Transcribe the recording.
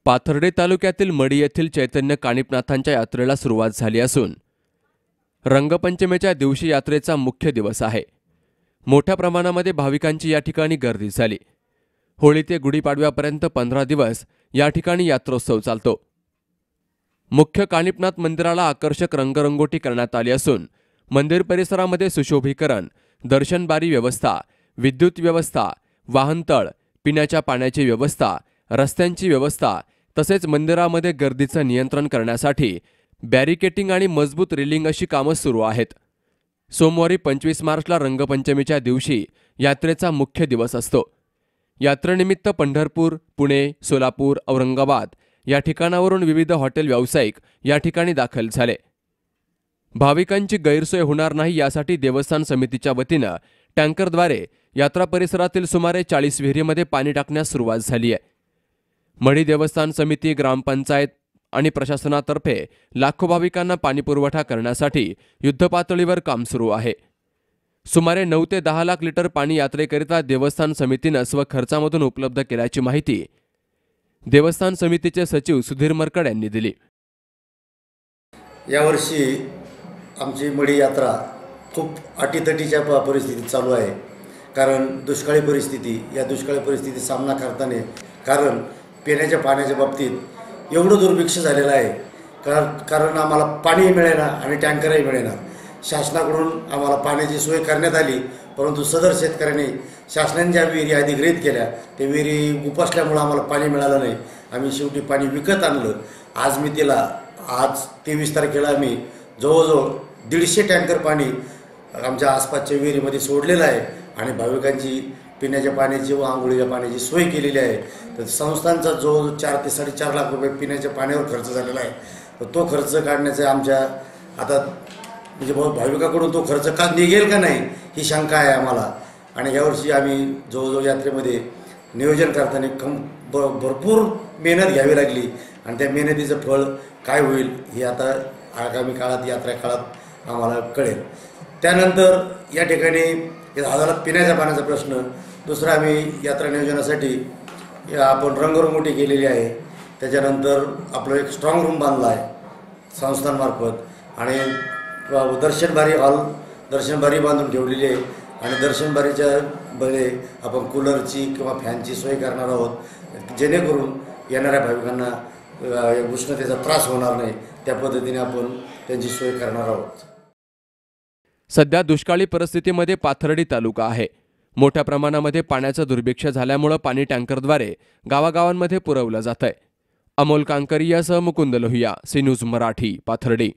पाथर्डी तालुक्यातील मडी येथील चैतन्य कानिफनाथांच्या यात्रेला सुरुवात झाली असून रंगपंचमीच्या दिवशी यात्रेचा मुख्य दिवस आहे। मोठ्या प्रमाणामध्ये भाविकांची या ठिकाणी गर्दी झाली। होळी ते गुढीपाडव्यापर्यंत 15 दिवस या ठिकाणी यात्रोत्सव चालतो। मुख्य कानिफनाथ मंदिराला आकर्षक रंगरंगोटी करण्यात आली असून मंदिर परिसरामध्ये सुशोभीकरण, दर्शनबारी व्यवस्था, विद्युत व्यवस्था, वाहनतळ, पिण्याच्या पाण्याची व्यवस्था, रस्त्यांची व्यवस्था तसेच मंदिरामध्ये गर्दीचं नियंत्रण करण्यासाठी बॅरिकेटिंग आणि मजबूत रेलिंग अशी कामं सुरू आहेत। सोमवारी 25 मार्चला रंगपंचमीच्या दिवशी यात्रेचा मुख्य दिवस असतो। यात्रेनिमित्त पंढरपूर, पुणे, सोलापूर, औरंगाबाद या ठिकाणावरून विविध हॉटेल व्यावसायिक या ठिकाणी दाखल झाले। भाविकांची गैरसोय होणार नाही यासाठी देवस्थान समितीच्या वतीनं टँकरद्वारे यात्रा परिसरातील सुमारे 40 विहिरीमध्ये पाणी टाकण्यास सुरुवात झाली आहे। मडी देवस्थान समिती, ग्रामपंचायत आणि प्रशासनातर्फे लाखो भाविकांना पाणीपुरवठा करण्यासाठी युद्धपातळीवर काम सुरू आहे। सुमारे 9 ते 10 लाख लिटर पाणी यात्रेकरिता देवस्थान समितीनं स्वखर्चामधून उपलब्ध केल्याची माहिती देवस्थान समितीचे सचिव सुधीर मरकड यांनी दिली। यावर्षी आमची मडी यात्रा खूप अटीतटीच्या परिस्थितीत चालू आहे। कारण दुष्काळी परिस्थिती, या दुष्काळी परिस्थितीत सामना करताना कारण पिण्याच्या पाण्याच्या बाबतीत एवढं दुर्भिक्ष झालेलं आहे। कारण आम्हाला पाणी मिळेना आणि टँकरही मिळेना। शासनाकडून आम्हाला पाण्याची सोय करण्यात आली, परंतु सदर शेतकऱ्यांनी शासनाने ज्या विहिरी अधिग्रहित केल्या त्या विहिरी उपसल्यामुळे आम्हाला पाणी मिळालं नाही। आम्ही शेवटी पाणी विकत आणलं। आज 23 तारखेला आम्ही जवळजवळ 150 टँकर पाणी आमच्या आसपासच्या विहिरीमध्ये सोडलेलं आहे आणि भाविकांची पिण्याच्या पाण्याची व आंघोळीच्या पाण्याची सोय केलेली आहे। तर संस्थांचा जो 4 ते 4.5 लाख रुपये पिण्याच्या पाण्यावर खर्च झालेला आहे, तर तो खर्च काढण्याचा आमच्या आता म्हणजे भाविकाकडून तो खर्च का निघेल का नाही ही शंका आहे आम्हाला। आणि यावर्षी आम्ही जवळजवळ यात्रेमध्ये नियोजन करताना भरपूर मेहनत घ्यावी लागली आणि त्या मेहनतीचं फळ काय होईल हे आता आगामी काळात, यात्रा काळात आम्हाला कळेल। त्यानंतर या ठिकाणी झाला पिण्याच्या पाण्याचा प्रश्न। दुसरा, आम्ही यात्रा नियोजनासाठी आपण रंगरंगोटी केलेली आहे। त्याच्यानंतर आपलं एक स्ट्रॉंग रूम बांधला आहे संस्थांमार्फत आणि दर्शनबारी बांधून ठेवलेली आहे आणि दर्शनबारीच्या मध्ये आपण कूलरची किंवा फॅनची सोय करणार आहोत, जेणेकरून येणाऱ्या भाविकांना उष्णतेचा त्रास होणार नाही। त्या पद्धतीने आपण त्यांची सोय करणार आहोत। सध्या दुष्काळी परिस्थितीमध्ये पाथर्डी तालुका आहे। मोठ्या प्रमाणामध्ये पाण्याचं दुर्भिक्ष झाल्यामुळे पाणी टँकरद्वारे गावागावांमध्ये पुरवलं जातंय। अमोल कांकरियासह मुकुंद लोहिया, सी न्यूज मराठी, पाथर्डी।